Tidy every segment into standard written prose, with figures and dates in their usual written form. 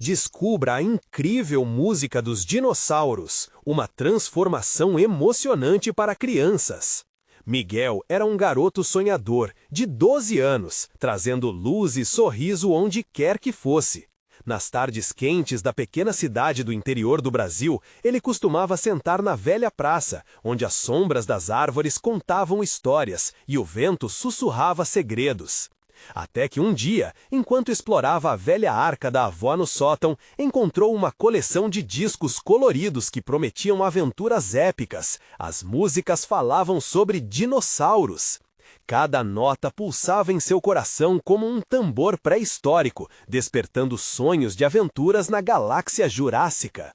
Descubra a incrível música dos dinossauros, uma transformação emocionante para crianças. Miguel era um garoto sonhador, de 12 anos, trazendo luz e sorriso onde quer que fosse. Nas tardes quentes da pequena cidade do interior do Brasil, ele costumava sentar na velha praça, onde as sombras das árvores contavam histórias e o vento sussurrava segredos. Até que um dia, enquanto explorava a velha arca da avó no sótão, encontrou uma coleção de discos coloridos que prometiam aventuras épicas. As músicas falavam sobre dinossauros. Cada nota pulsava em seu coração como um tambor pré-histórico, despertando sonhos de aventuras na galáxia jurássica.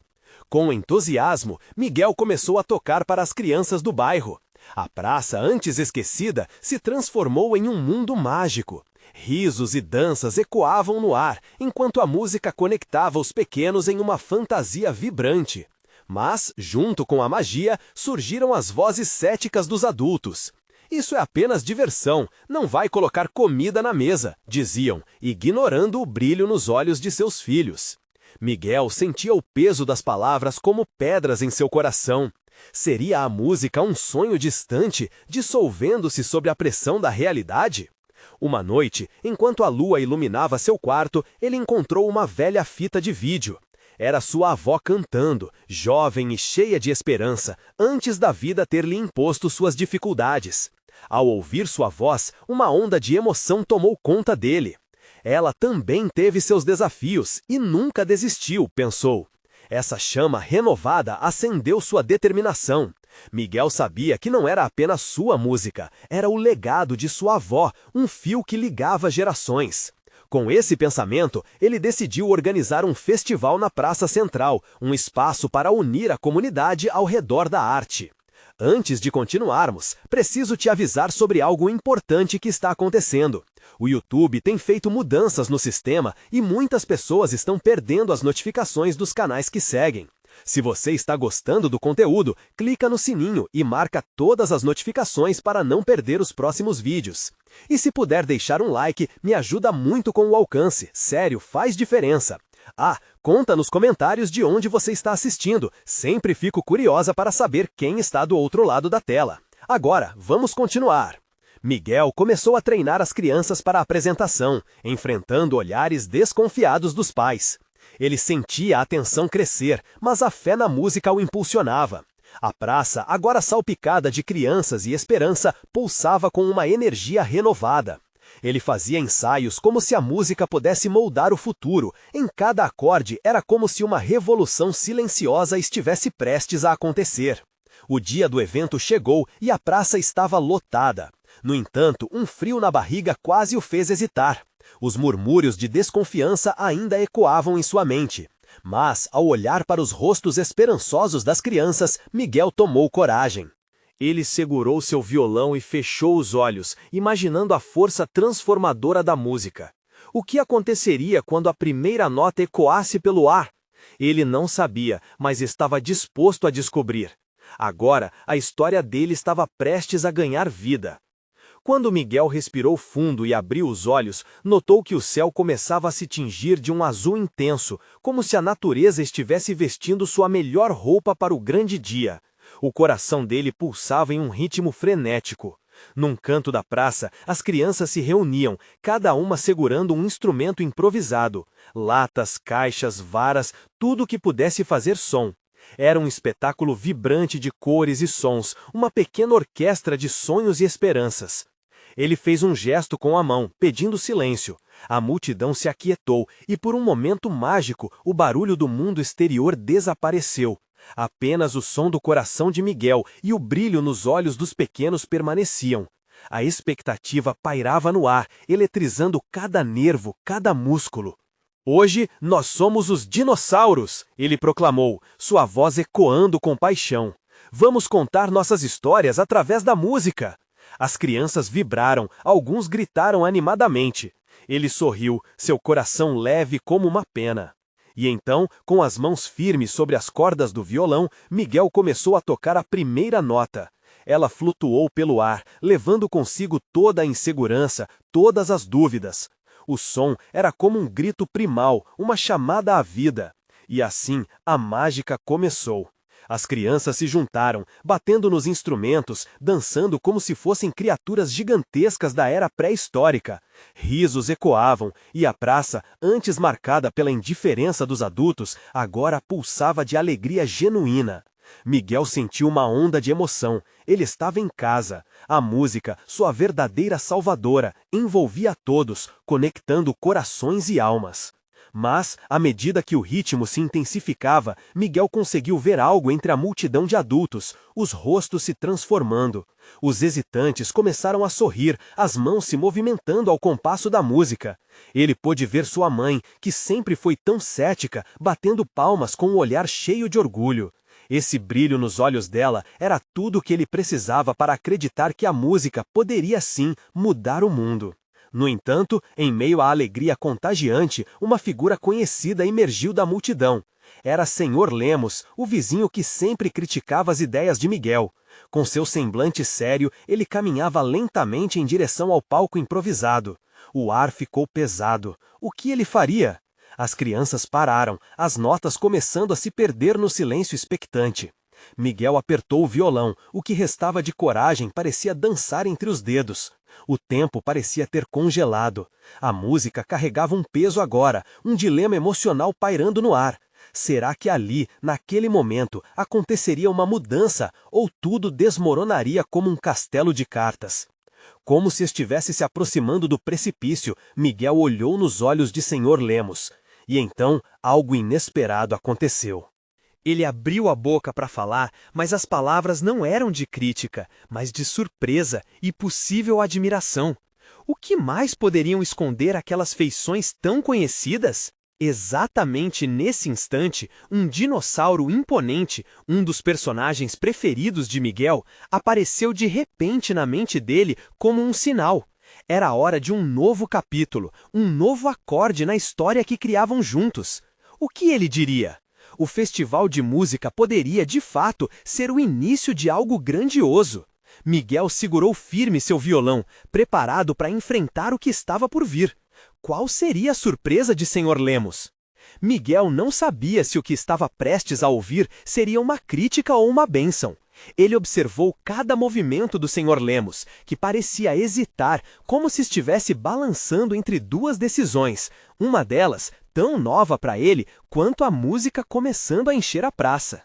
Com entusiasmo, Miguel começou a tocar para as crianças do bairro. A praça, antes esquecida, se transformou em um mundo mágico. Risos e danças ecoavam no ar, enquanto a música conectava os pequenos em uma fantasia vibrante. Mas, junto com a magia, surgiram as vozes céticas dos adultos. "Isso é apenas diversão, não vai colocar comida na mesa", diziam, ignorando o brilho nos olhos de seus filhos. Miguel sentia o peso das palavras como pedras em seu coração. Seria a música um sonho distante, dissolvendo-se sob a pressão da realidade? Uma noite, enquanto a lua iluminava seu quarto, ele encontrou uma velha fita de vídeo. Era sua avó cantando, jovem e cheia de esperança, antes da vida ter lhe imposto suas dificuldades. Ao ouvir sua voz, uma onda de emoção tomou conta dele. Ela também teve seus desafios e nunca desistiu, pensou. Essa chama renovada acendeu sua determinação. Miguel sabia que não era apenas sua música, era o legado de sua avó, um fio que ligava gerações. Com esse pensamento, ele decidiu organizar um festival na Praça Central, um espaço para unir a comunidade ao redor da arte. Antes de continuarmos, preciso te avisar sobre algo importante que está acontecendo. O YouTube tem feito mudanças no sistema e muitas pessoas estão perdendo as notificações dos canais que seguem. Se você está gostando do conteúdo, clica no sininho e marca todas as notificações para não perder os próximos vídeos. E se puder deixar um like, me ajuda muito com o alcance, sério, faz diferença. Conta nos comentários de onde você está assistindo, sempre fico curiosa para saber quem está do outro lado da tela. Agora, vamos continuar. Miguel começou a treinar as crianças para a apresentação, enfrentando olhares desconfiados dos pais. Ele sentia a tensão crescer, mas a fé na música o impulsionava. A praça, agora salpicada de crianças e esperança, pulsava com uma energia renovada. Ele fazia ensaios como se a música pudesse moldar o futuro. Em cada acorde era como se uma revolução silenciosa estivesse prestes a acontecer. O dia do evento chegou e a praça estava lotada. No entanto, um frio na barriga quase o fez hesitar. Os murmúrios de desconfiança ainda ecoavam em sua mente. Mas, ao olhar para os rostos esperançosos das crianças, Miguel tomou coragem. Ele segurou seu violão e fechou os olhos, imaginando a força transformadora da música. O que aconteceria quando a primeira nota ecoasse pelo ar? Ele não sabia, mas estava disposto a descobrir. Agora, a história dele estava prestes a ganhar vida. Quando Miguel respirou fundo e abriu os olhos, notou que o céu começava a se tingir de um azul intenso, como se a natureza estivesse vestindo sua melhor roupa para o grande dia. O coração dele pulsava em um ritmo frenético. Num canto da praça, as crianças se reuniam, cada uma segurando um instrumento improvisado. Latas, caixas, varas, tudo que pudesse fazer som. Era um espetáculo vibrante de cores e sons, uma pequena orquestra de sonhos e esperanças. Ele fez um gesto com a mão, pedindo silêncio. A multidão se aquietou e, por um momento mágico, o barulho do mundo exterior desapareceu. Apenas o som do coração de Miguel e o brilho nos olhos dos pequenos permaneciam. A expectativa pairava no ar, eletrizando cada nervo, cada músculo. "Hoje nós somos os dinossauros", ele proclamou, sua voz ecoando com paixão. "Vamos contar nossas histórias através da música." As crianças vibraram, alguns gritaram animadamente. Ele sorriu, seu coração leve como uma pena. E então, com as mãos firmes sobre as cordas do violão, Miguel começou a tocar a primeira nota. Ela flutuou pelo ar, levando consigo toda a insegurança, todas as dúvidas. O som era como um grito primal, uma chamada à vida. E assim, a mágica começou. As crianças se juntaram, batendo nos instrumentos, dançando como se fossem criaturas gigantescas da era pré-histórica. Risos ecoavam, e a praça, antes marcada pela indiferença dos adultos, agora pulsava de alegria genuína. Miguel sentiu uma onda de emoção. Ele estava em casa. A música, sua verdadeira salvadora, envolvia a todos, conectando corações e almas. Mas, à medida que o ritmo se intensificava, Miguel conseguiu ver algo entre a multidão de adultos, os rostos se transformando. Os hesitantes começaram a sorrir, as mãos se movimentando ao compasso da música. Ele pôde ver sua mãe, que sempre foi tão cética, batendo palmas com um olhar cheio de orgulho. Esse brilho nos olhos dela era tudo o que ele precisava para acreditar que a música poderia sim mudar o mundo. No entanto, em meio à alegria contagiante, uma figura conhecida emergiu da multidão. Era Senhor Lemos, o vizinho que sempre criticava as ideias de Miguel. Com seu semblante sério, ele caminhava lentamente em direção ao palco improvisado. O ar ficou pesado. O que ele faria? As crianças pararam, as notas começando a se perder no silêncio expectante. Miguel apertou o violão, o que restava de coragem parecia dançar entre os dedos. O tempo parecia ter congelado. A música carregava um peso agora, um dilema emocional pairando no ar. Será que ali, naquele momento, aconteceria uma mudança ou tudo desmoronaria como um castelo de cartas? Como se estivesse se aproximando do precipício, Miguel olhou nos olhos de Senhor Lemos. E então, algo inesperado aconteceu. Ele abriu a boca para falar, mas as palavras não eram de crítica, mas de surpresa e possível admiração. O que mais poderiam esconder aquelas feições tão conhecidas? Exatamente nesse instante, um dinossauro imponente, um dos personagens preferidos de Miguel, apareceu de repente na mente dele como um sinal. Era a hora de um novo capítulo, um novo acorde na história que criavam juntos. O que ele diria? O festival de música poderia, de fato, ser o início de algo grandioso. Miguel segurou firme seu violão, preparado para enfrentar o que estava por vir. Qual seria a surpresa de Senhor Lemos? Miguel não sabia se o que estava prestes a ouvir seria uma crítica ou uma bênção. Ele observou cada movimento do Senhor Lemos, que parecia hesitar, como se estivesse balançando entre duas decisões, uma delas tão nova para ele quanto a música começando a encher a praça.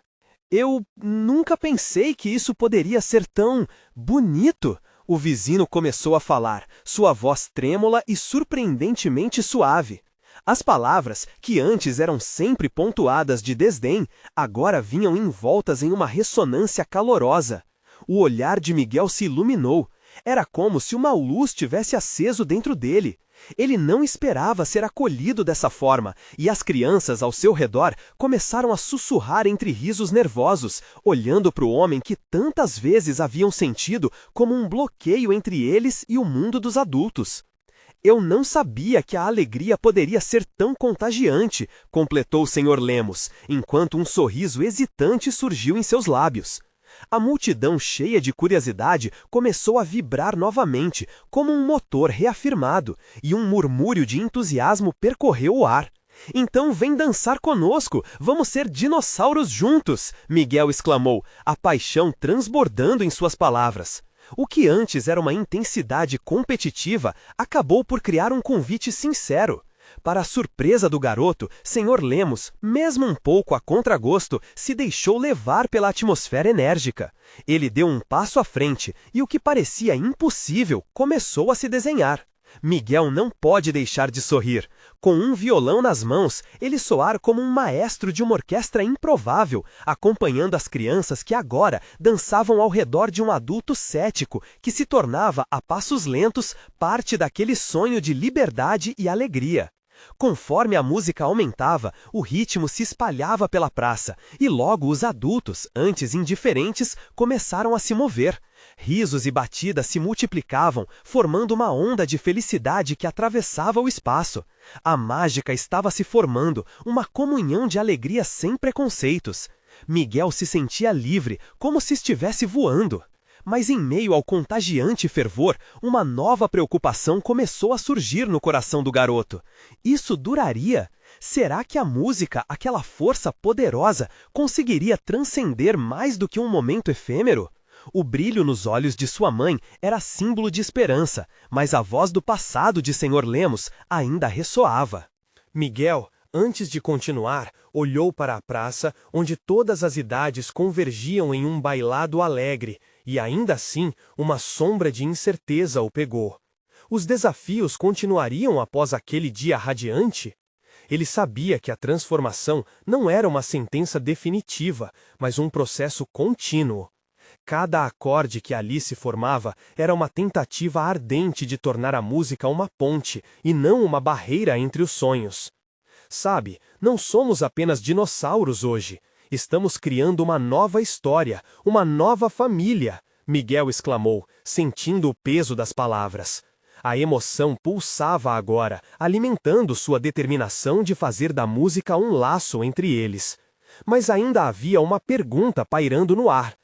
Eu nunca pensei que isso poderia ser tão bonito. O vizinho começou a falar, sua voz trêmula e surpreendentemente suave. As palavras, que antes eram sempre pontuadas de desdém, agora vinham envoltas em uma ressonância calorosa. O olhar de Miguel se iluminou. Era como se uma luz tivesse aceso dentro dele. Ele não esperava ser acolhido dessa forma, e as crianças ao seu redor começaram a sussurrar entre risos nervosos, olhando para o homem que tantas vezes haviam sentido como um bloqueio entre eles e o mundo dos adultos. Eu não sabia que a alegria poderia ser tão contagiante, completou o Senhor Lemos, enquanto um sorriso hesitante surgiu em seus lábios. A multidão, cheia de curiosidade, começou a vibrar novamente, como um motor reafirmado, e um murmúrio de entusiasmo percorreu o ar. Então vem dançar conosco, vamos ser dinossauros juntos, Miguel exclamou, a paixão transbordando em suas palavras. O que antes era uma intensidade competitiva acabou por criar um convite sincero. Para a surpresa do garoto, Senhor Lemos, mesmo um pouco a contragosto, se deixou levar pela atmosfera enérgica. Ele deu um passo à frente e o que parecia impossível começou a se desenhar. Miguel não pode deixar de sorrir. Com um violão nas mãos, ele soar como um maestro de uma orquestra improvável, acompanhando as crianças que agora dançavam ao redor de um adulto cético que se tornava, a passos lentos, parte daquele sonho de liberdade e alegria. Conforme a música aumentava, o ritmo se espalhava pela praça, e logo os adultos, antes indiferentes, começaram a se mover. Risos e batidas se multiplicavam, formando uma onda de felicidade que atravessava o espaço. A mágica estava se formando, uma comunhão de alegria sem preconceitos. Miguel se sentia livre, como se estivesse voando. Mas em meio ao contagiante fervor, uma nova preocupação começou a surgir no coração do garoto. Isso duraria? Será que a música, aquela força poderosa, conseguiria transcender mais do que um momento efêmero? O brilho nos olhos de sua mãe era símbolo de esperança, mas a voz do passado de Sr. Lemos ainda ressoava. Miguel, antes de continuar, olhou para a praça, onde todas as idades convergiam em um bailado alegre, e ainda assim uma sombra de incerteza o pegou. Os desafios continuariam após aquele dia radiante? Ele sabia que a transformação não era uma sentença definitiva, mas um processo contínuo. Cada acorde que ali se formava era uma tentativa ardente de tornar a música uma ponte e não uma barreira entre os sonhos. Sabe, não somos apenas dinossauros hoje. Estamos criando uma nova história, uma nova família, Miguel exclamou, sentindo o peso das palavras. A emoção pulsava agora, alimentando sua determinação de fazer da música um laço entre eles. Mas ainda havia uma pergunta pairando no ar.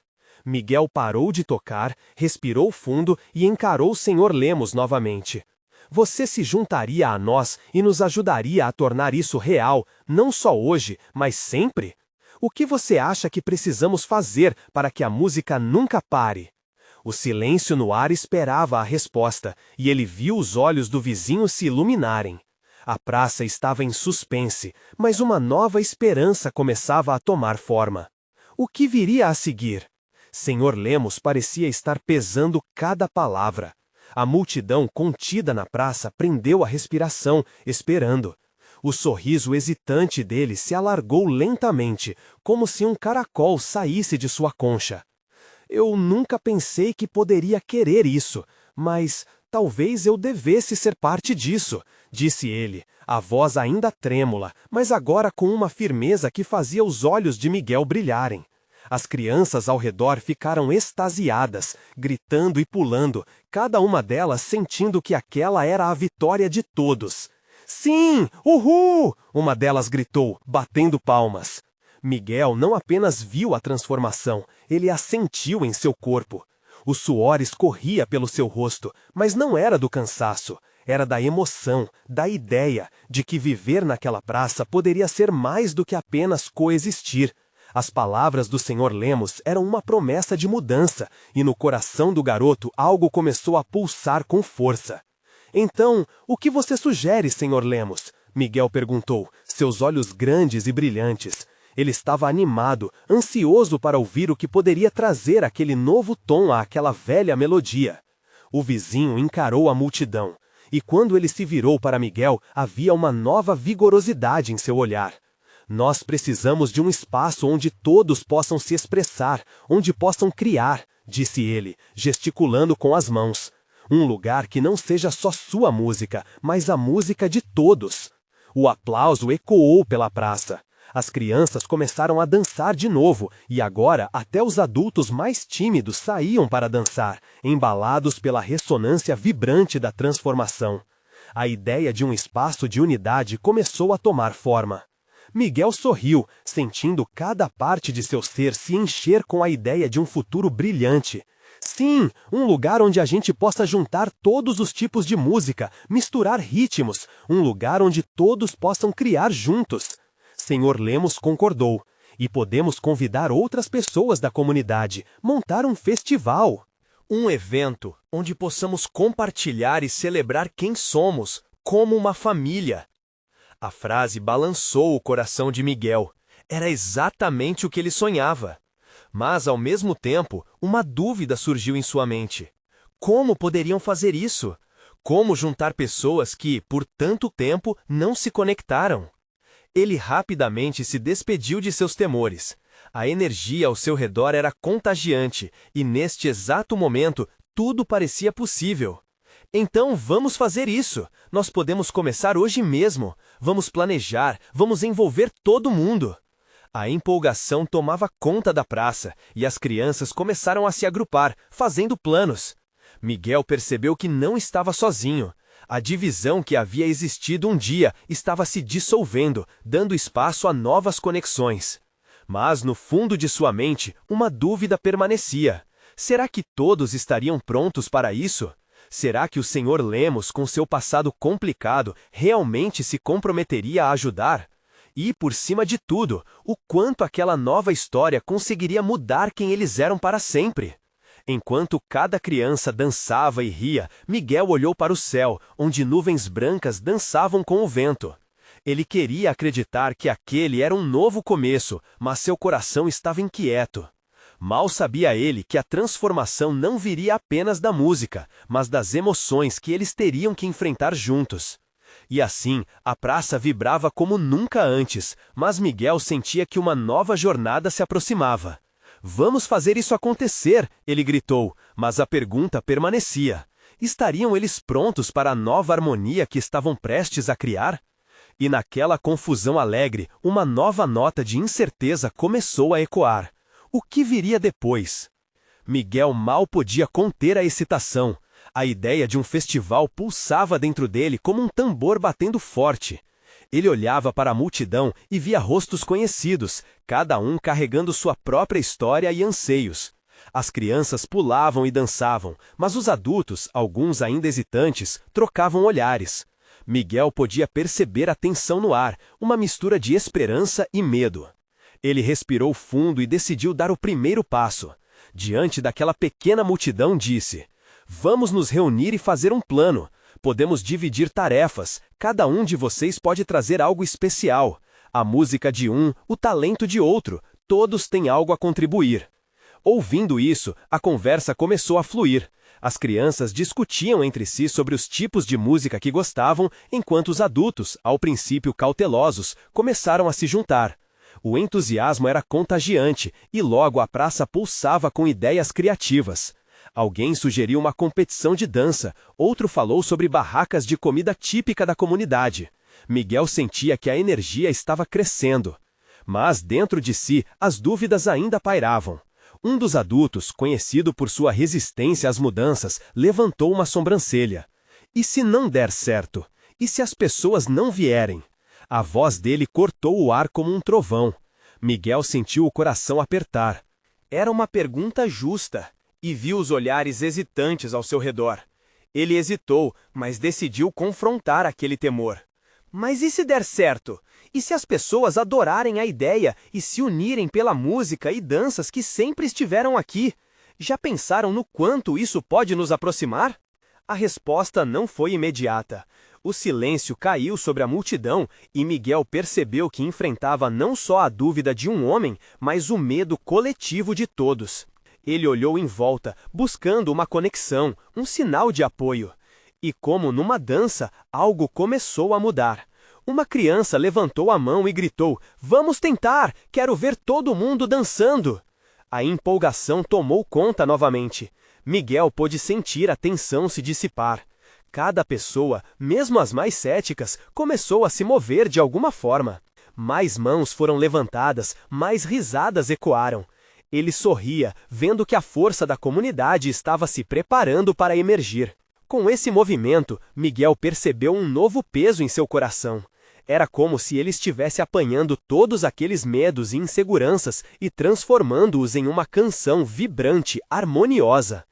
Miguel parou de tocar, respirou fundo e encarou o Sr. Lemos novamente. Você se juntaria a nós e nos ajudaria a tornar isso real, não só hoje, mas sempre? O que você acha que precisamos fazer para que a música nunca pare? O silêncio no ar esperava a resposta, e ele viu os olhos do vizinho se iluminarem. A praça estava em suspense, mas uma nova esperança começava a tomar forma. O que viria a seguir? Sr. Lemos parecia estar pesando cada palavra. A multidão contida na praça prendeu a respiração, esperando. O sorriso hesitante dele se alargou lentamente, como se um caracol saísse de sua concha. Eu nunca pensei que poderia querer isso, mas talvez eu devesse ser parte disso, disse ele, a voz ainda trêmula, mas agora com uma firmeza que fazia os olhos de Miguel brilharem. As crianças ao redor ficaram extasiadas, gritando e pulando, cada uma delas sentindo que aquela era a vitória de todos. Sim! Uhul! Uma delas gritou, batendo palmas. Miguel não apenas viu a transformação, ele a sentiu em seu corpo. O suor escorria pelo seu rosto, mas não era do cansaço, era da emoção, da ideia de que viver naquela praça poderia ser mais do que apenas coexistir. As palavras do Sr. Lemos eram uma promessa de mudança, e no coração do garoto algo começou a pulsar com força. Então, o que você sugere, Sr. Lemos? Miguel perguntou, seus olhos grandes e brilhantes. Ele estava animado, ansioso para ouvir o que poderia trazer aquele novo tom àquela velha melodia. O vizinho encarou a multidão, e quando ele se virou para Miguel, havia uma nova vigorosidade em seu olhar. Nós precisamos de um espaço onde todos possam se expressar, onde possam criar, disse ele, gesticulando com as mãos. Um lugar que não seja só sua música, mas a música de todos. O aplauso ecoou pela praça. As crianças começaram a dançar de novo, e agora até os adultos mais tímidos saíam para dançar, embalados pela ressonância vibrante da transformação. A ideia de um espaço de unidade começou a tomar forma. Miguel sorriu, sentindo cada parte de seu ser se encher com a ideia de um futuro brilhante. Sim, um lugar onde a gente possa juntar todos os tipos de música, misturar ritmos, um lugar onde todos possam criar juntos. Sr. Lemos concordou. E podemos convidar outras pessoas da comunidade, montar um festival. Um evento onde possamos compartilhar e celebrar quem somos, como uma família. A frase balançou o coração de Miguel. Era exatamente o que ele sonhava. Mas, ao mesmo tempo, uma dúvida surgiu em sua mente. Como poderiam fazer isso? Como juntar pessoas que, por tanto tempo, não se conectaram? Ele rapidamente se despediu de seus temores. A energia ao seu redor era contagiante, e neste exato momento, tudo parecia possível. Então vamos fazer isso. Nós podemos começar hoje mesmo. Vamos planejar, vamos envolver todo mundo. A empolgação tomava conta da praça, e as crianças começaram a se agrupar, fazendo planos. Miguel percebeu que não estava sozinho. A divisão que havia existido um dia estava se dissolvendo, dando espaço a novas conexões. Mas no fundo de sua mente, uma dúvida permanecia. Será que todos estariam prontos para isso? Será que o Sr. Lemos, com seu passado complicado, realmente se comprometeria a ajudar? E, por cima de tudo, o quanto aquela nova história conseguiria mudar quem eles eram para sempre? Enquanto cada criança dançava e ria, Miguel olhou para o céu, onde nuvens brancas dançavam com o vento. Ele queria acreditar que aquele era um novo começo, mas seu coração estava inquieto. Mal sabia ele que a transformação não viria apenas da música, mas das emoções que eles teriam que enfrentar juntos. E assim, a praça vibrava como nunca antes, mas Miguel sentia que uma nova jornada se aproximava. "Vamos fazer isso acontecer!" ele gritou, mas a pergunta permanecia. Estariam eles prontos para a nova harmonia que estavam prestes a criar? E naquela confusão alegre, uma nova nota de incerteza começou a ecoar. O que viria depois? Miguel mal podia conter a excitação. A ideia de um festival pulsava dentro dele como um tambor batendo forte. Ele olhava para a multidão e via rostos conhecidos, cada um carregando sua própria história e anseios. As crianças pulavam e dançavam, mas os adultos, alguns ainda hesitantes, trocavam olhares. Miguel podia perceber a tensão no ar, uma mistura de esperança e medo. Ele respirou fundo e decidiu dar o primeiro passo. Diante daquela pequena multidão, disse: "Vamos nos reunir e fazer um plano. Podemos dividir tarefas. Cada um de vocês pode trazer algo especial. A música de um, o talento de outro. Todos têm algo a contribuir." Ouvindo isso, a conversa começou a fluir. As crianças discutiam entre si sobre os tipos de música que gostavam, enquanto os adultos, ao princípio cautelosos, começaram a se juntar. O entusiasmo era contagiante e logo a praça pulsava com ideias criativas. Alguém sugeriu uma competição de dança, outro falou sobre barracas de comida típica da comunidade. Miguel sentia que a energia estava crescendo. Mas dentro de si, as dúvidas ainda pairavam. Um dos adultos, conhecido por sua resistência às mudanças, levantou uma sobrancelha. E se não der certo? E se as pessoas não vierem? A voz dele cortou o ar como um trovão. Miguel sentiu o coração apertar. Era uma pergunta justa, e viu os olhares hesitantes ao seu redor. Ele hesitou, mas decidiu confrontar aquele temor. Mas e se der certo? E se as pessoas adorarem a ideia e se unirem pela música e danças que sempre estiveram aqui? Já pensaram no quanto isso pode nos aproximar? A resposta não foi imediata. O silêncio caiu sobre a multidão e Miguel percebeu que enfrentava não só a dúvida de um homem, mas o medo coletivo de todos. Ele olhou em volta, buscando uma conexão, um sinal de apoio. E como numa dança, algo começou a mudar. Uma criança levantou a mão e gritou: "Vamos tentar! Quero ver todo mundo dançando!" A empolgação tomou conta novamente. Miguel pôde sentir a tensão se dissipar. Cada pessoa, mesmo as mais céticas, começou a se mover de alguma forma. Mais mãos foram levantadas, mais risadas ecoaram. Ele sorria, vendo que a força da comunidade estava se preparando para emergir. Com esse movimento, Miguel percebeu um novo peso em seu coração. Era como se ele estivesse apanhando todos aqueles medos e inseguranças e transformando-os em uma canção vibrante, harmoniosa.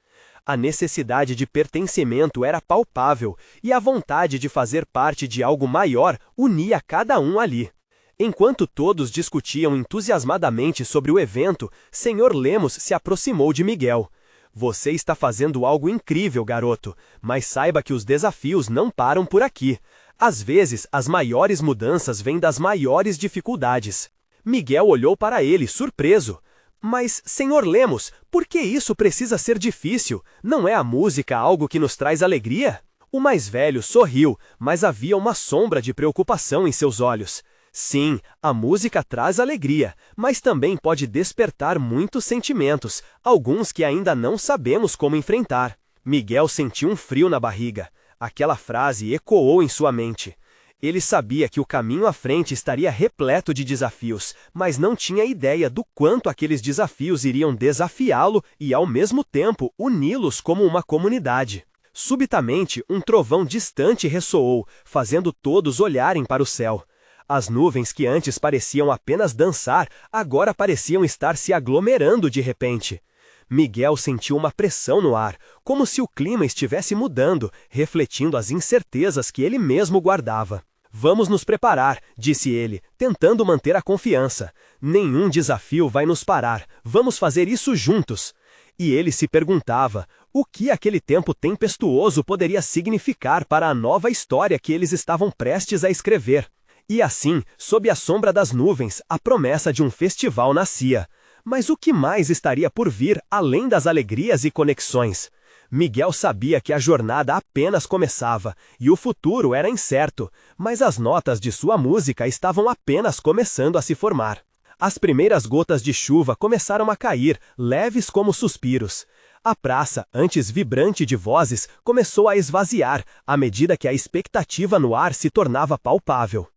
A necessidade de pertencimento era palpável, e a vontade de fazer parte de algo maior unia cada um ali. Enquanto todos discutiam entusiasmadamente sobre o evento, Sr. Lemos se aproximou de Miguel. "Você está fazendo algo incrível, garoto, mas saiba que os desafios não param por aqui. Às vezes, as maiores mudanças vêm das maiores dificuldades." Miguel olhou para ele, surpreso. "Mas, Sr. Lemos, por que isso precisa ser difícil? Não é a música algo que nos traz alegria?" O mais velho sorriu, mas havia uma sombra de preocupação em seus olhos. Sim, a música traz alegria, mas também pode despertar muitos sentimentos, alguns que ainda não sabemos como enfrentar. Miguel sentiu um frio na barriga. Aquela frase ecoou em sua mente. Ele sabia que o caminho à frente estaria repleto de desafios, mas não tinha ideia do quanto aqueles desafios iriam desafiá-lo e, ao mesmo tempo, uni-los como uma comunidade. Subitamente, um trovão distante ressoou, fazendo todos olharem para o céu. As nuvens que antes pareciam apenas dançar, agora pareciam estar se aglomerando de repente. Miguel sentiu uma pressão no ar, como se o clima estivesse mudando, refletindo as incertezas que ele mesmo guardava. Vamos nos preparar, disse ele, tentando manter a confiança. Nenhum desafio vai nos parar, vamos fazer isso juntos. E ele se perguntava o que aquele tempo tempestuoso poderia significar para a nova história que eles estavam prestes a escrever. E assim, sob a sombra das nuvens, a promessa de um festival nascia. Mas o que mais estaria por vir além das alegrias e conexões? Miguel sabia que a jornada apenas começava, e o futuro era incerto, mas as notas de sua música estavam apenas começando a se formar. As primeiras gotas de chuva começaram a cair, leves como suspiros. A praça, antes vibrante de vozes, começou a esvaziar, à medida que a expectativa no ar se tornava palpável.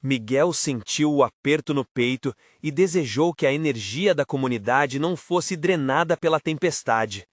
Miguel sentiu o aperto no peito e desejou que a energia da comunidade não fosse drenada pela tempestade.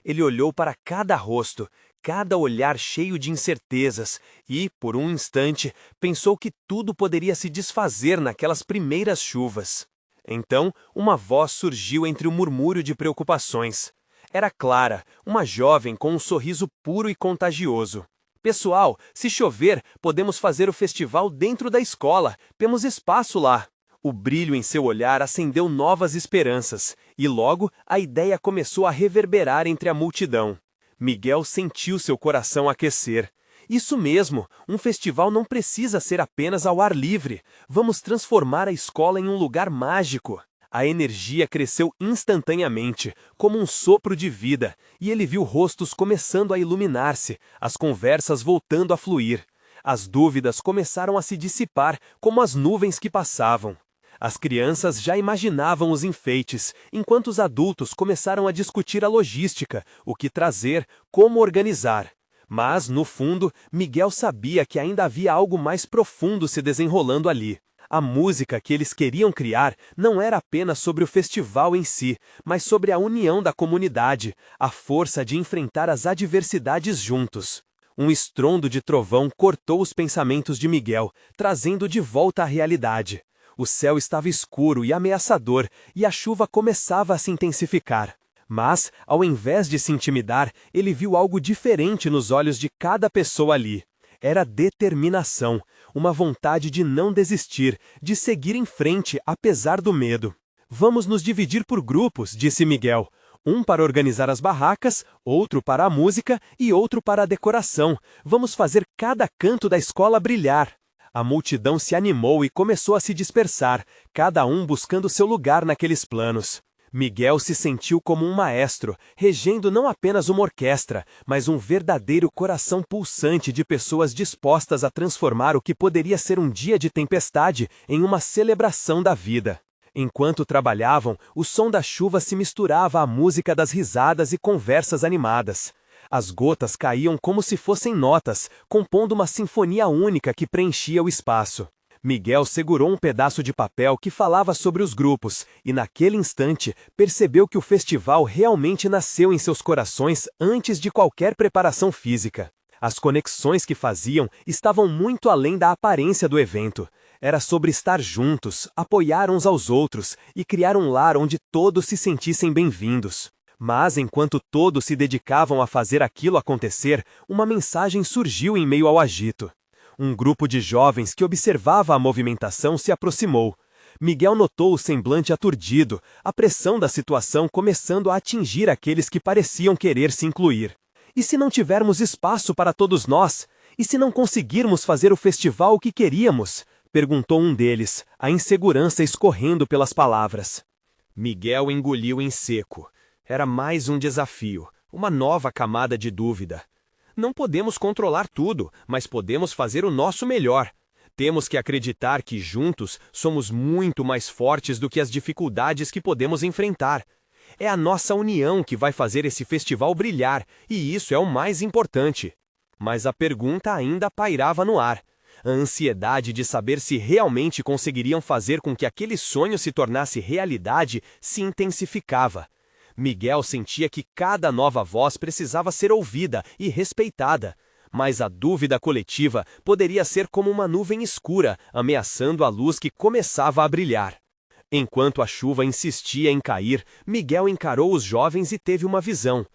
Ele olhou para cada rosto, cada olhar cheio de incertezas e, por um instante, pensou que tudo poderia se desfazer naquelas primeiras chuvas. Então, uma voz surgiu entre o murmúrio de preocupações. Era Clara, uma jovem com um sorriso puro e contagioso. Pessoal, se chover, podemos fazer o festival dentro da escola. Temos espaço lá. O brilho em seu olhar acendeu novas esperanças, e logo a ideia começou a reverberar entre a multidão. Miguel sentiu seu coração aquecer. Isso mesmo, um festival não precisa ser apenas ao ar livre. Vamos transformar a escola em um lugar mágico. A energia cresceu instantaneamente, como um sopro de vida, e ele viu rostos começando a iluminar-se, as conversas voltando a fluir. As dúvidas começaram a se dissipar como as nuvens que passavam. As crianças já imaginavam os enfeites, enquanto os adultos começaram a discutir a logística, o que trazer, como organizar. Mas, no fundo, Miguel sabia que ainda havia algo mais profundo se desenrolando ali. A música que eles queriam criar não era apenas sobre o festival em si, mas sobre a união da comunidade, a força de enfrentar as adversidades juntos. Um estrondo de trovão cortou os pensamentos de Miguel, trazendo de volta a realidade. O céu estava escuro e ameaçador, e a chuva começava a se intensificar. Mas, ao invés de se intimidar, ele viu algo diferente nos olhos de cada pessoa ali. Era determinação, uma vontade de não desistir, de seguir em frente apesar do medo. Vamos nos dividir por grupos, disse Miguel. Um para organizar as barracas, outro para a música e outro para a decoração. Vamos fazer cada canto da escola brilhar. A multidão se animou e começou a se dispersar, cada um buscando seu lugar naqueles planos. Miguel se sentiu como um maestro, regendo não apenas uma orquestra, mas um verdadeiro coração pulsante de pessoas dispostas a transformar o que poderia ser um dia de tempestade em uma celebração da vida. Enquanto trabalhavam, o som da chuva se misturava à música das risadas e conversas animadas. As gotas caíam como se fossem notas, compondo uma sinfonia única que preenchia o espaço. Miguel segurou um pedaço de papel que falava sobre os grupos, e naquele instante percebeu que o festival realmente nasceu em seus corações antes de qualquer preparação física. As conexões que faziam estavam muito além da aparência do evento. Era sobre estar juntos, apoiar uns aos outros e criar um lar onde todos se sentissem bem-vindos. Mas enquanto todos se dedicavam a fazer aquilo acontecer, uma mensagem surgiu em meio ao agito. Um grupo de jovens que observava a movimentação se aproximou. Miguel notou o semblante aturdido, a pressão da situação começando a atingir aqueles que pareciam querer se incluir. E se não tivermos espaço para todos nós? E se não conseguirmos fazer o festival que queríamos? Perguntou um deles, a insegurança escorrendo pelas palavras. Miguel engoliu em seco. Era mais um desafio, uma nova camada de dúvida. Não podemos controlar tudo, mas podemos fazer o nosso melhor. Temos que acreditar que juntos somos muito mais fortes do que as dificuldades que podemos enfrentar. É a nossa união que vai fazer esse festival brilhar, e isso é o mais importante. Mas a pergunta ainda pairava no ar. A ansiedade de saber se realmente conseguiriam fazer com que aquele sonho se tornasse realidade se intensificava. Miguel sentia que cada nova voz precisava ser ouvida e respeitada, mas a dúvida coletiva poderia ser como uma nuvem escura, ameaçando a luz que começava a brilhar. Enquanto a chuva insistia em cair, Miguel encarou os jovens e teve uma visão.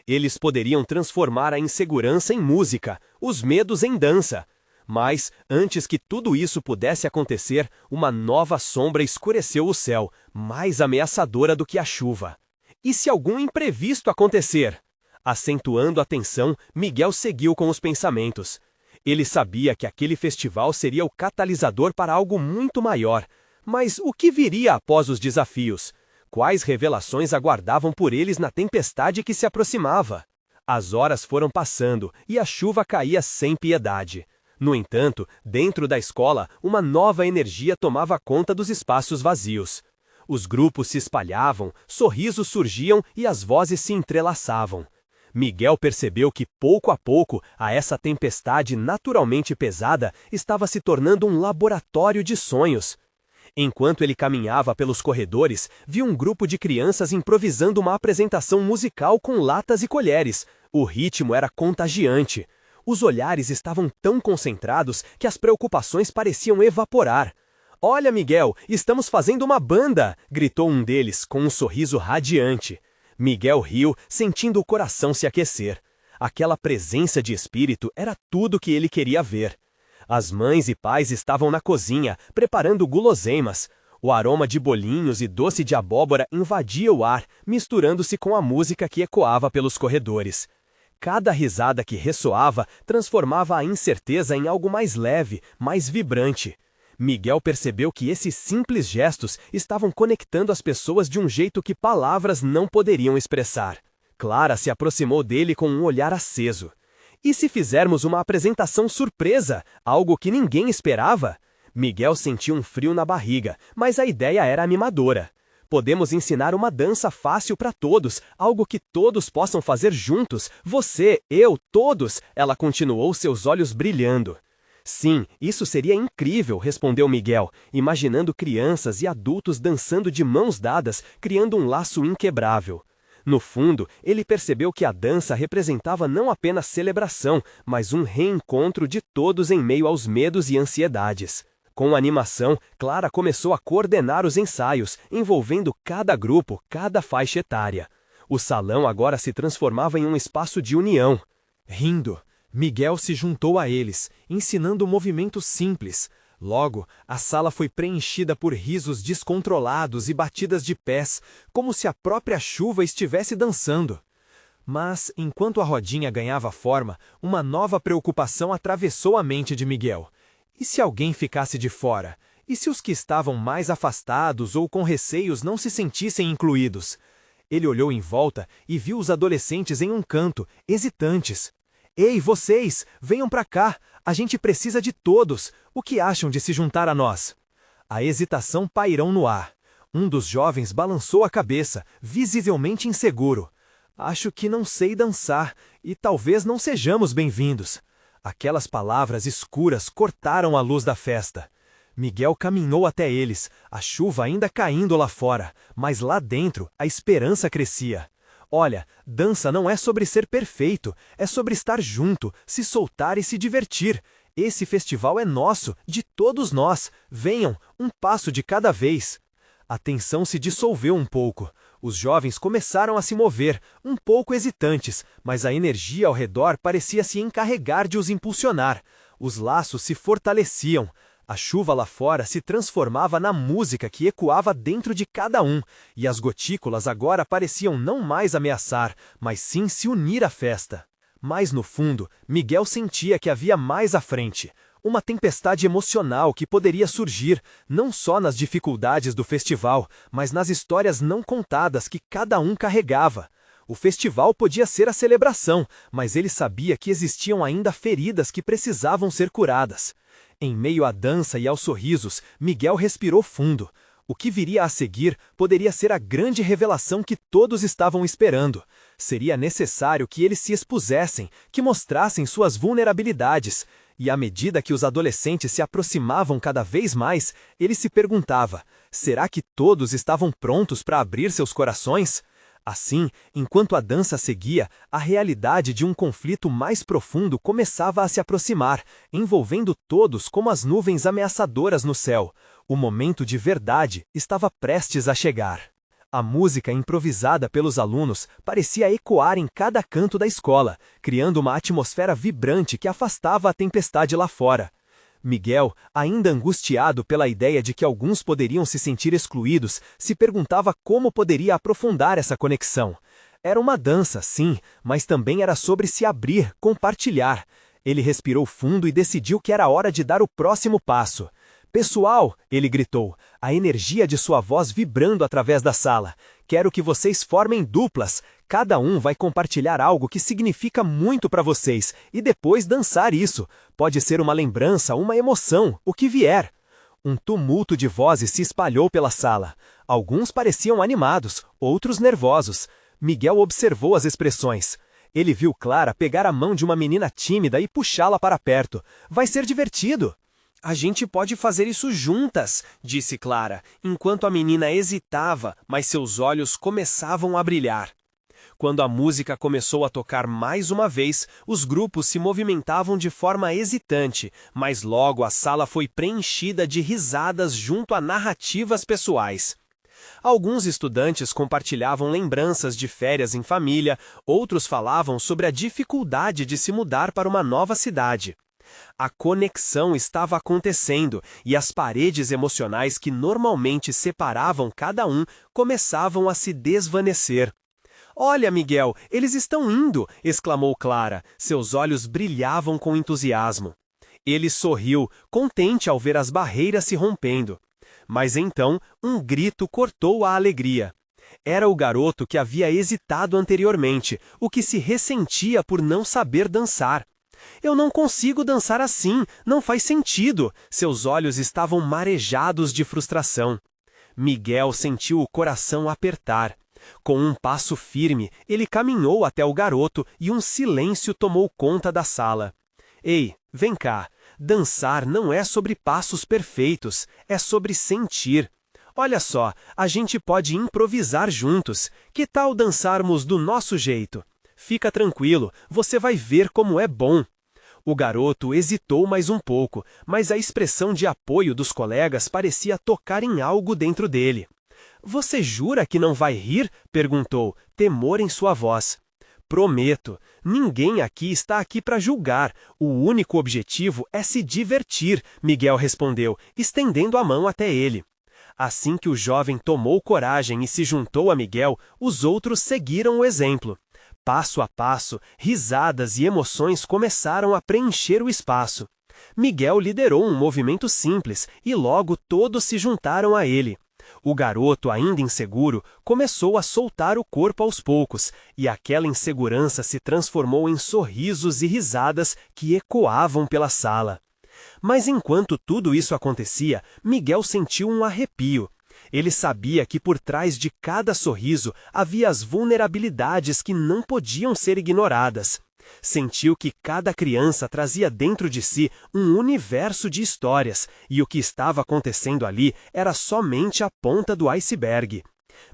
Eles poderiam transformar a insegurança em música, os medos em dança. Mas, antes que tudo isso pudesse acontecer, uma nova sombra escureceu o céu, mais ameaçadora do que a chuva. E se algum imprevisto acontecer? Acentuando a tensão, Miguel seguiu com os pensamentos. Ele sabia que aquele festival seria o catalisador para algo muito maior. Mas o que viria após os desafios? Quais revelações aguardavam por eles na tempestade que se aproximava? As horas foram passando e a chuva caía sem piedade. No entanto, dentro da escola, uma nova energia tomava conta dos espaços vazios. Os grupos se espalhavam, sorrisos surgiam e as vozes se entrelaçavam. Miguel percebeu que, pouco a pouco, essa tempestade naturalmente pesada estava se tornando um laboratório de sonhos. Enquanto ele caminhava pelos corredores, viu um grupo de crianças improvisando uma apresentação musical com latas e colheres. O ritmo era contagiante. Os olhares estavam tão concentrados que as preocupações pareciam evaporar. "Olha, Miguel, estamos fazendo uma banda!" gritou um deles, com um sorriso radiante. Miguel riu, sentindo o coração se aquecer. Aquela presença de espírito era tudo que ele queria ver. As mães e pais estavam na cozinha, preparando guloseimas. O aroma de bolinhos e doce de abóbora invadia o ar, misturando-se com a música que ecoava pelos corredores. Cada risada que ressoava transformava a incerteza em algo mais leve, mais vibrante. Miguel percebeu que esses simples gestos estavam conectando as pessoas de um jeito que palavras não poderiam expressar. Clara se aproximou dele com um olhar aceso. "E se fizermos uma apresentação surpresa, algo que ninguém esperava?" Miguel sentiu um frio na barriga, mas a ideia era animadora. "Podemos ensinar uma dança fácil para todos, algo que todos possam fazer juntos, você, eu, todos", ela continuou, seus olhos brilhando. "Sim, isso seria incrível", respondeu Miguel, imaginando crianças e adultos dançando de mãos dadas, criando um laço inquebrável. No fundo, ele percebeu que a dança representava não apenas celebração, mas um reencontro de todos em meio aos medos e ansiedades. Com a animação, Clara começou a coordenar os ensaios, envolvendo cada grupo, cada faixa etária. O salão agora se transformava em um espaço de união. Rindo, Miguel se juntou a eles, ensinando movimentos simples. Logo, a sala foi preenchida por risos descontrolados e batidas de pés, como se a própria chuva estivesse dançando. Mas, enquanto a rodinha ganhava forma, uma nova preocupação atravessou a mente de Miguel. E se alguém ficasse de fora? E se os que estavam mais afastados ou com receios não se sentissem incluídos? Ele olhou em volta e viu os adolescentes em um canto, hesitantes. "Ei, vocês, venham para cá, a gente precisa de todos, o que acham de se juntar a nós?" A hesitação pairou no ar. Um dos jovens balançou a cabeça, visivelmente inseguro. "Acho que não sei dançar, e talvez não sejamos bem-vindos." Aquelas palavras escuras cortaram a luz da festa. Miguel caminhou até eles, a chuva ainda caindo lá fora, mas lá dentro a esperança crescia. "Olha, dança não é sobre ser perfeito, é sobre estar junto, se soltar e se divertir. Esse festival é nosso, de todos nós. Venham, um passo de cada vez." A tensão se dissolveu um pouco. Os jovens começaram a se mover, um pouco hesitantes, mas a energia ao redor parecia se encarregar de os impulsionar. Os laços se fortaleciam. A chuva lá fora se transformava na música que ecoava dentro de cada um, e as gotículas agora pareciam não mais ameaçar, mas sim se unir à festa. Mas no fundo, Miguel sentia que havia mais à frente. Uma tempestade emocional que poderia surgir, não só nas dificuldades do festival, mas nas histórias não contadas que cada um carregava. O festival podia ser a celebração, mas ele sabia que existiam ainda feridas que precisavam ser curadas. Em meio à dança e aos sorrisos, Miguel respirou fundo. O que viria a seguir poderia ser a grande revelação que todos estavam esperando. Seria necessário que eles se expusessem, que mostrassem suas vulnerabilidades. E à medida que os adolescentes se aproximavam cada vez mais, ele se perguntava: será que todos estavam prontos para abrir seus corações? Assim, enquanto a dança seguia, a realidade de um conflito mais profundo começava a se aproximar, envolvendo todos como as nuvens ameaçadoras no céu. O momento de verdade estava prestes a chegar. A música improvisada pelos alunos parecia ecoar em cada canto da escola, criando uma atmosfera vibrante que afastava a tempestade lá fora. Miguel, ainda angustiado pela ideia de que alguns poderiam se sentir excluídos, se perguntava como poderia aprofundar essa conexão. Era uma dança, sim, mas também era sobre se abrir, compartilhar. Ele respirou fundo e decidiu que era hora de dar o próximo passo. Pessoal, ele gritou, a energia de sua voz vibrando através da sala. Quero que vocês formem duplas. Cada um vai compartilhar algo que significa muito para vocês e depois dançar isso. Pode ser uma lembrança, uma emoção, o que vier. Um tumulto de vozes se espalhou pela sala. Alguns pareciam animados, outros nervosos. Miguel observou as expressões. Ele viu Clara pegar a mão de uma menina tímida e puxá-la para perto. Vai ser divertido. A gente pode fazer isso juntas, disse Clara, enquanto a menina hesitava, mas seus olhos começavam a brilhar. Quando a música começou a tocar mais uma vez, os grupos se movimentavam de forma hesitante, mas logo a sala foi preenchida de risadas junto a narrativas pessoais. Alguns estudantes compartilhavam lembranças de férias em família, outros falavam sobre a dificuldade de se mudar para uma nova cidade. A conexão estava acontecendo e as paredes emocionais que normalmente separavam cada um começavam a se desvanecer. Olha, Miguel, eles estão indo! Exclamou Clara. Seus olhos brilhavam com entusiasmo. Ele sorriu, contente ao ver as barreiras se rompendo. Mas então, um grito cortou a alegria. Era o garoto que havia hesitado anteriormente, o que se ressentia por não saber dançar. Eu não consigo dançar assim, não faz sentido. Seus olhos estavam marejados de frustração. Miguel sentiu o coração apertar. Com um passo firme, ele caminhou até o garoto e um silêncio tomou conta da sala. Ei, vem cá. Dançar não é sobre passos perfeitos, é sobre sentir. Olha só, a gente pode improvisar juntos. Que tal dançarmos do nosso jeito? Fica tranquilo, você vai ver como é bom. O garoto hesitou mais um pouco, mas a expressão de apoio dos colegas parecia tocar em algo dentro dele. Você jura que não vai rir? Perguntou, temor em sua voz. Prometo, ninguém aqui está aqui para julgar. O único objetivo é se divertir, Miguel respondeu, estendendo a mão até ele. Assim que o jovem tomou coragem e se juntou a Miguel, os outros seguiram o exemplo. Passo a passo, risadas e emoções começaram a preencher o espaço. Miguel liderou um movimento simples e logo todos se juntaram a ele. O garoto, ainda inseguro, começou a soltar o corpo aos poucos, e aquela insegurança se transformou em sorrisos e risadas que ecoavam pela sala. Mas enquanto tudo isso acontecia, Miguel sentiu um arrepio. Ele sabia que por trás de cada sorriso havia as vulnerabilidades que não podiam ser ignoradas. Sentiu que cada criança trazia dentro de si um universo de histórias, e o que estava acontecendo ali era somente a ponta do iceberg.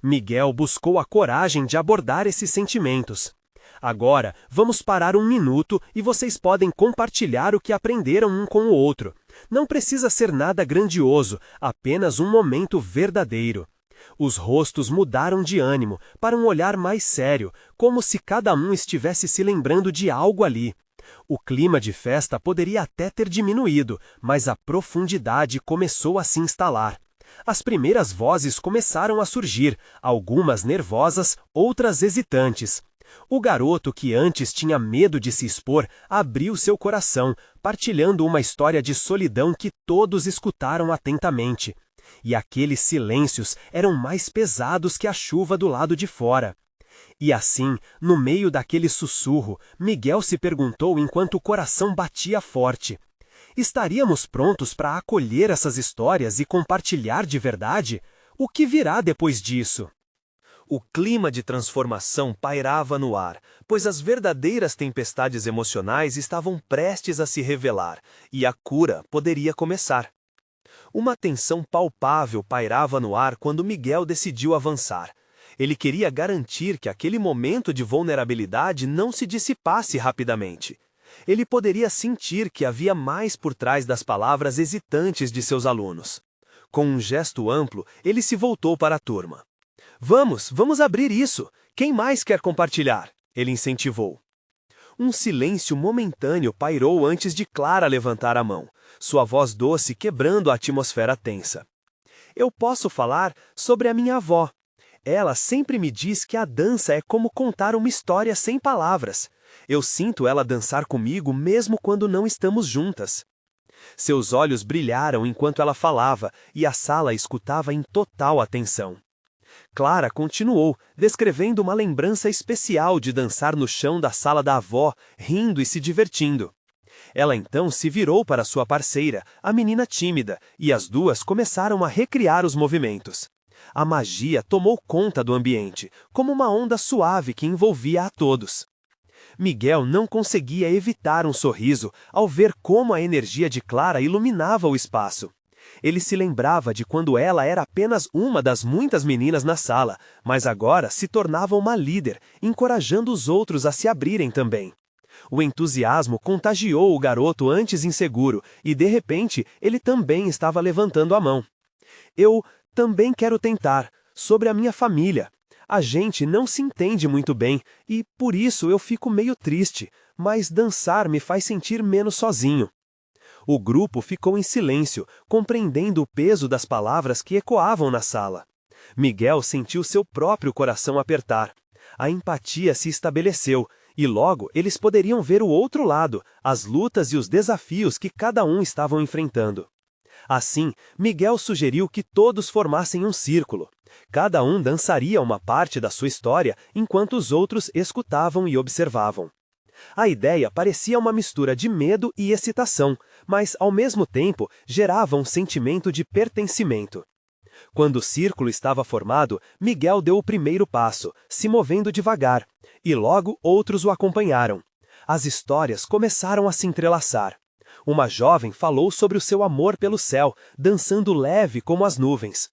Miguel buscou a coragem de abordar esses sentimentos. Agora, vamos parar um minuto e vocês podem compartilhar o que aprenderam um com o outro. Não precisa ser nada grandioso, apenas um momento verdadeiro. Os rostos mudaram de ânimo para um olhar mais sério, como se cada um estivesse se lembrando de algo ali. O clima de festa poderia até ter diminuído, mas a profundidade começou a se instalar. As primeiras vozes começaram a surgir, algumas nervosas, outras hesitantes. O garoto, que antes tinha medo de se expor, abriu seu coração, partilhando uma história de solidão que todos escutaram atentamente. E aqueles silêncios eram mais pesados que a chuva do lado de fora. E assim, no meio daquele sussurro, Miguel se perguntou enquanto o coração batia forte: estaríamos prontos para acolher essas histórias e compartilhar de verdade? O que virá depois disso? O clima de transformação pairava no ar, pois as verdadeiras tempestades emocionais estavam prestes a se revelar, e a cura poderia começar. Uma tensão palpável pairava no ar quando Miguel decidiu avançar. Ele queria garantir que aquele momento de vulnerabilidade não se dissipasse rapidamente. Ele poderia sentir que havia mais por trás das palavras hesitantes de seus alunos. Com um gesto amplo, ele se voltou para a turma. Vamos abrir isso! Quem mais quer compartilhar? Ele incentivou. Um silêncio momentâneo pairou antes de Clara levantar a mão, sua voz doce quebrando a atmosfera tensa. Eu posso falar sobre a minha avó. Ela sempre me diz que a dança é como contar uma história sem palavras. Eu sinto ela dançar comigo mesmo quando não estamos juntas. Seus olhos brilharam enquanto ela falava e a sala escutava em total atenção. Clara continuou, descrevendo uma lembrança especial de dançar no chão da sala da avó, rindo e se divertindo. Ela então se virou para sua parceira, a menina tímida, e as duas começaram a recriar os movimentos. A magia tomou conta do ambiente, como uma onda suave que envolvia a todos. Miguel não conseguia evitar um sorriso ao ver como a energia de Clara iluminava o espaço. Ele se lembrava de quando ela era apenas uma das muitas meninas na sala, mas agora se tornava uma líder, encorajando os outros a se abrirem também. O entusiasmo contagiou o garoto antes inseguro, e de repente ele também estava levantando a mão. Eu também quero tentar, sobre a minha família. A gente não se entende muito bem, e por isso eu fico meio triste, mas dançar me faz sentir menos sozinho. O grupo ficou em silêncio, compreendendo o peso das palavras que ecoavam na sala. Miguel sentiu seu próprio coração apertar. A empatia se estabeleceu, e logo eles poderiam ver o outro lado, as lutas e os desafios que cada um estavam enfrentando. Assim, Miguel sugeriu que todos formassem um círculo. Cada um dançaria uma parte da sua história enquanto os outros escutavam e observavam. A ideia parecia uma mistura de medo e excitação, mas, ao mesmo tempo, gerava um sentimento de pertencimento. Quando o círculo estava formado, Miguel deu o primeiro passo, se movendo devagar, e logo outros o acompanharam. As histórias começaram a se entrelaçar. Uma jovem falou sobre o seu amor pelo céu, dançando leve como as nuvens.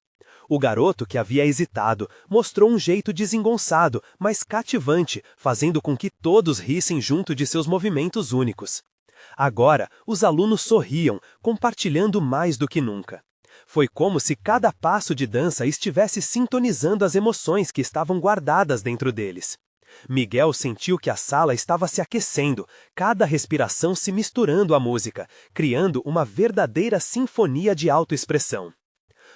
O garoto que havia hesitado mostrou um jeito desengonçado, mas cativante, fazendo com que todos rissem junto de seus movimentos únicos. Agora, os alunos sorriam, compartilhando mais do que nunca. Foi como se cada passo de dança estivesse sintonizando as emoções que estavam guardadas dentro deles. Miguel sentiu que a sala estava se aquecendo, cada respiração se misturando à música, criando uma verdadeira sinfonia de autoexpressão.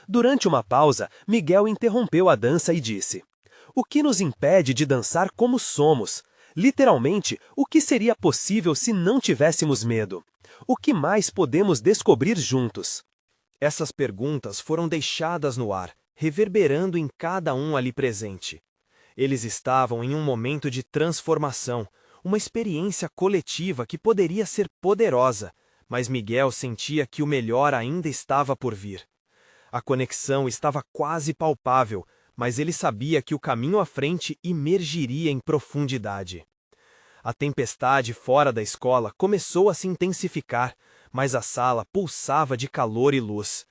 Durante uma pausa, Miguel interrompeu a dança e disse: "O que nos impede de dançar como somos? Literalmente, o que seria possível se não tivéssemos medo? O que mais podemos descobrir juntos?" Essas perguntas foram deixadas no ar, reverberando em cada um ali presente. Eles estavam em um momento de transformação, uma experiência coletiva que poderia ser poderosa, mas Miguel sentia que o melhor ainda estava por vir. A conexão estava quase palpável, mas ele sabia que o caminho à frente imergiria em profundidade. A tempestade fora da escola começou a se intensificar, mas a sala pulsava de calor e luz.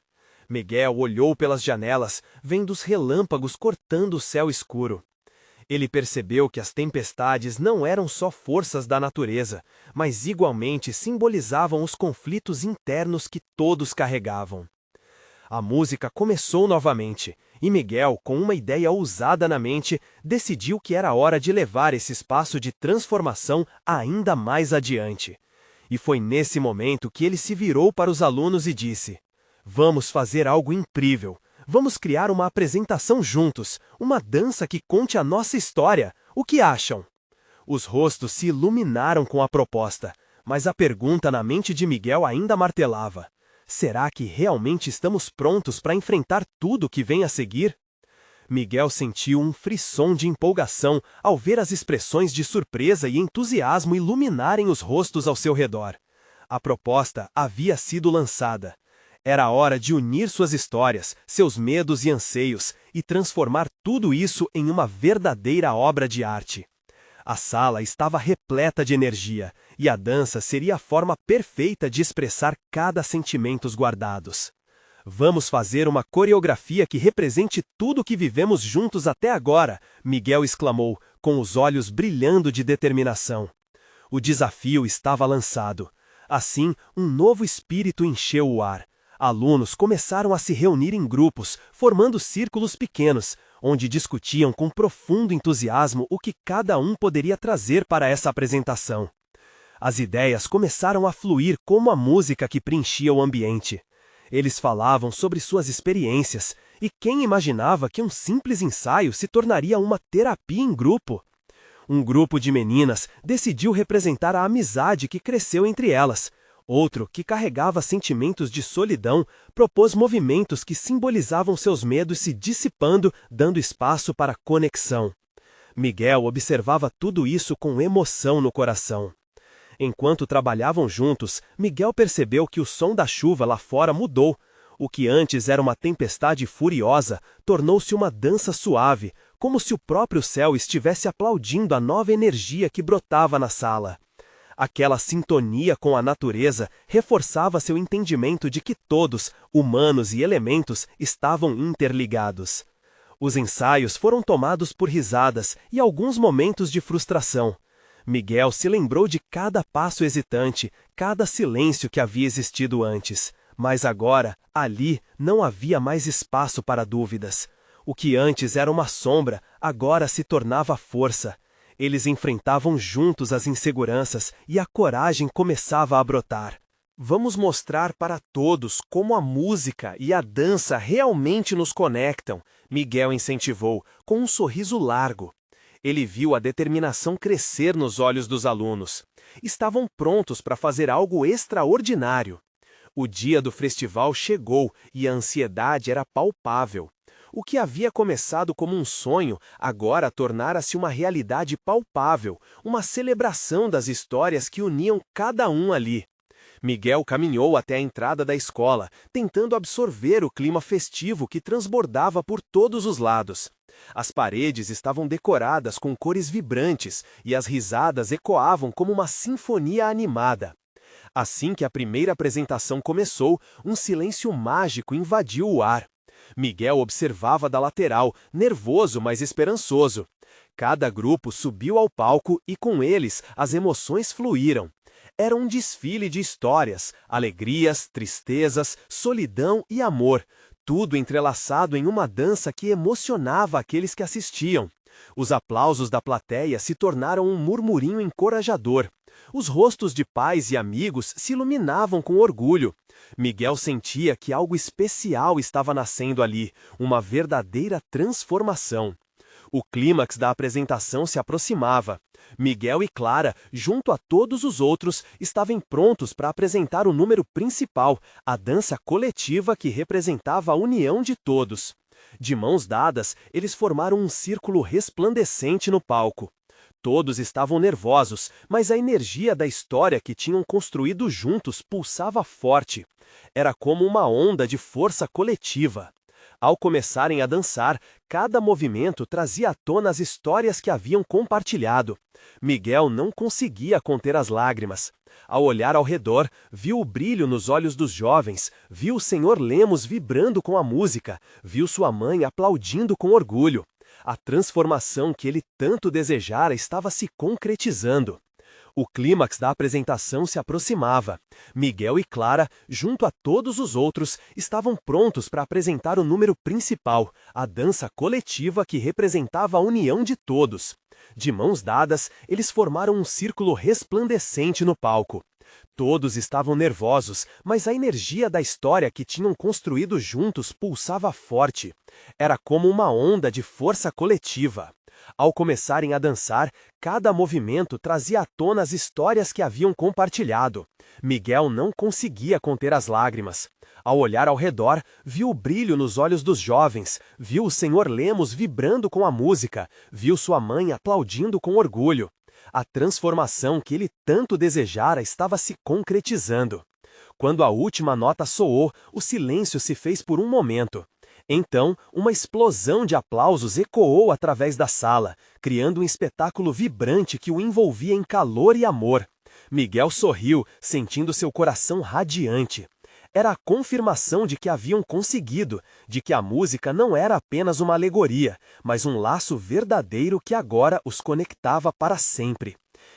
Miguel olhou pelas janelas, vendo os relâmpagos cortando o céu escuro. Ele percebeu que as tempestades não eram só forças da natureza, mas igualmente simbolizavam os conflitos internos que todos carregavam. A música começou novamente, e Miguel, com uma ideia ousada na mente, decidiu que era hora de levar esse espaço de transformação ainda mais adiante. E foi nesse momento que ele se virou para os alunos e disse: "Vamos fazer algo incrível. Vamos criar uma apresentação juntos, uma dança que conte a nossa história. O que acham?" Os rostos se iluminaram com a proposta, mas a pergunta na mente de Miguel ainda martelava: será que realmente estamos prontos para enfrentar tudo que vem a seguir? Miguel sentiu um frisson de empolgação ao ver as expressões de surpresa e entusiasmo iluminarem os rostos ao seu redor. A proposta havia sido lançada. Era hora de unir suas histórias, seus medos e anseios, e transformar tudo isso em uma verdadeira obra de arte. A sala estava repleta de energia, e a dança seria a forma perfeita de expressar cada sentimento guardados. Vamos fazer uma coreografia que represente tudo o que vivemos juntos até agora, Miguel exclamou, com os olhos brilhando de determinação. O desafio estava lançado. Assim, um novo espírito encheu o ar. Alunos começaram a se reunir em grupos, formando círculos pequenos, onde discutiam com profundo entusiasmo o que cada um poderia trazer para essa apresentação. As ideias começaram a fluir como a música que preenchia o ambiente. Eles falavam sobre suas experiências, e quem imaginava que um simples ensaio se tornaria uma terapia em grupo? Um grupo de meninas decidiu representar a amizade que cresceu entre elas. Outro, que carregava sentimentos de solidão, propôs movimentos que simbolizavam seus medos se dissipando, dando espaço para conexão. Miguel observava tudo isso com emoção no coração. Enquanto trabalhavam juntos, Miguel percebeu que o som da chuva lá fora mudou. O que antes era uma tempestade furiosa tornou-se uma dança suave, como se o próprio céu estivesse aplaudindo a nova energia que brotava na sala. Aquela sintonia com a natureza reforçava seu entendimento de que todos, humanos e elementos, estavam interligados. Os ensaios foram tomados por risadas e alguns momentos de frustração. Miguel se lembrou de cada passo hesitante, cada silêncio que havia existido antes. Mas agora, ali, não havia mais espaço para dúvidas. O que antes era uma sombra, agora se tornava força. Eles enfrentavam juntos as inseguranças e a coragem começava a brotar. Vamos mostrar para todos como a música e a dança realmente nos conectam, Miguel incentivou, com um sorriso largo. Ele viu a determinação crescer nos olhos dos alunos. Estavam prontos para fazer algo extraordinário. O dia do festival chegou e a ansiedade era palpável. O que havia começado como um sonho, agora tornara-se uma realidade palpável, uma celebração das histórias que uniam cada um ali. Miguel caminhou até a entrada da escola, tentando absorver o clima festivo que transbordava por todos os lados. As paredes estavam decoradas com cores vibrantes e as risadas ecoavam como uma sinfonia animada. Assim que a primeira apresentação começou, um silêncio mágico invadiu o ar. Miguel observava da lateral, nervoso, mas esperançoso. Cada grupo subiu ao palco e com eles as emoções fluíram. Era um desfile de histórias, alegrias, tristezas, solidão e amor, tudo entrelaçado em uma dança que emocionava aqueles que assistiam. Os aplausos da plateia se tornaram um murmurinho encorajador. Os rostos de pais e amigos se iluminavam com orgulho. Miguel sentia que algo especial estava nascendo ali, uma verdadeira transformação. O clímax da apresentação se aproximava. Miguel e Clara, junto a todos os outros, estavam prontos para apresentar o número principal, a dança coletiva que representava a união de todos. De mãos dadas, eles formaram um círculo resplandecente no palco. Todos estavam nervosos, mas a energia da história que tinham construído juntos pulsava forte. Era como uma onda de força coletiva. Ao começarem a dançar, cada movimento trazia à tona as histórias que haviam compartilhado. Miguel não conseguia conter as lágrimas. Ao olhar ao redor, viu o brilho nos olhos dos jovens, viu o Sr. Lemos vibrando com a música, viu sua mãe aplaudindo com orgulho. A transformação que ele tanto desejara estava se concretizando. O clímax da apresentação se aproximava. Miguel e Clara, junto a todos os outros, estavam prontos para apresentar o número principal, a dança coletiva que representava a união de todos. De mãos dadas, eles formaram um círculo resplandecente no palco. Todos estavam nervosos, mas a energia da história que tinham construído juntos pulsava forte. Era como uma onda de força coletiva. Ao começarem a dançar, cada movimento trazia à tona as histórias que haviam compartilhado. Miguel não conseguia conter as lágrimas. Ao olhar ao redor, viu o brilho nos olhos dos jovens, viu o Sr. Lemos vibrando com a música, viu sua mãe aplaudindo com orgulho. A transformação que ele tanto desejara estava se concretizando. Quando a última nota soou, o silêncio se fez por um momento. Então, uma explosão de aplausos ecoou através da sala, criando um espetáculo vibrante que o envolvia em calor e amor. Miguel sorriu, sentindo seu coração radiante. Era a confirmação de que haviam conseguido, de que a música não era apenas uma alegoria, mas um laço verdadeiro que agora os conectava para sempre.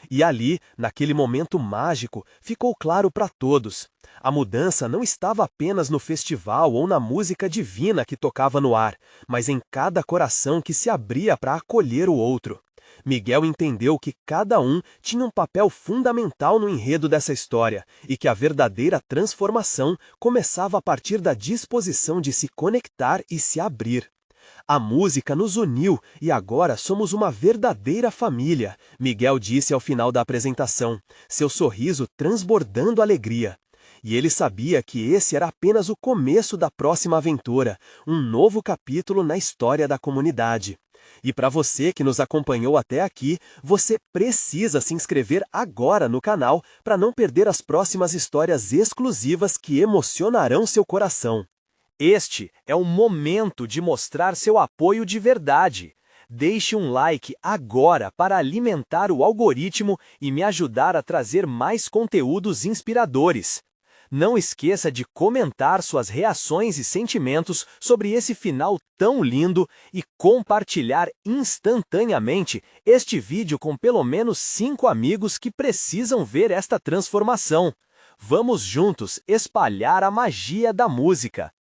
E ali, naquele momento mágico, ficou claro para todos. A mudança não estava apenas no festival ou na música divina que tocava no ar, mas em cada coração que se abria para acolher o outro. Miguel entendeu que cada um tinha um papel fundamental no enredo dessa história e que a verdadeira transformação começava a partir da disposição de se conectar e se abrir. A música nos uniu e agora somos uma verdadeira família, Miguel disse ao final da apresentação, seu sorriso transbordando alegria. E ele sabia que esse era apenas o começo da próxima aventura, um novo capítulo na história da comunidade. E para você que nos acompanhou até aqui, você precisa se inscrever agora no canal para não perder as próximas histórias exclusivas que emocionarão seu coração. Este é o momento de mostrar seu apoio de verdade. Deixe um like agora para alimentar o algoritmo e me ajudar a trazer mais conteúdos inspiradores. Não esqueça de comentar suas reações e sentimentos sobre esse final tão lindo e compartilhar instantaneamente este vídeo com pelo menos 5 amigos que precisam ver esta transformação. Vamos juntos espalhar a magia da música.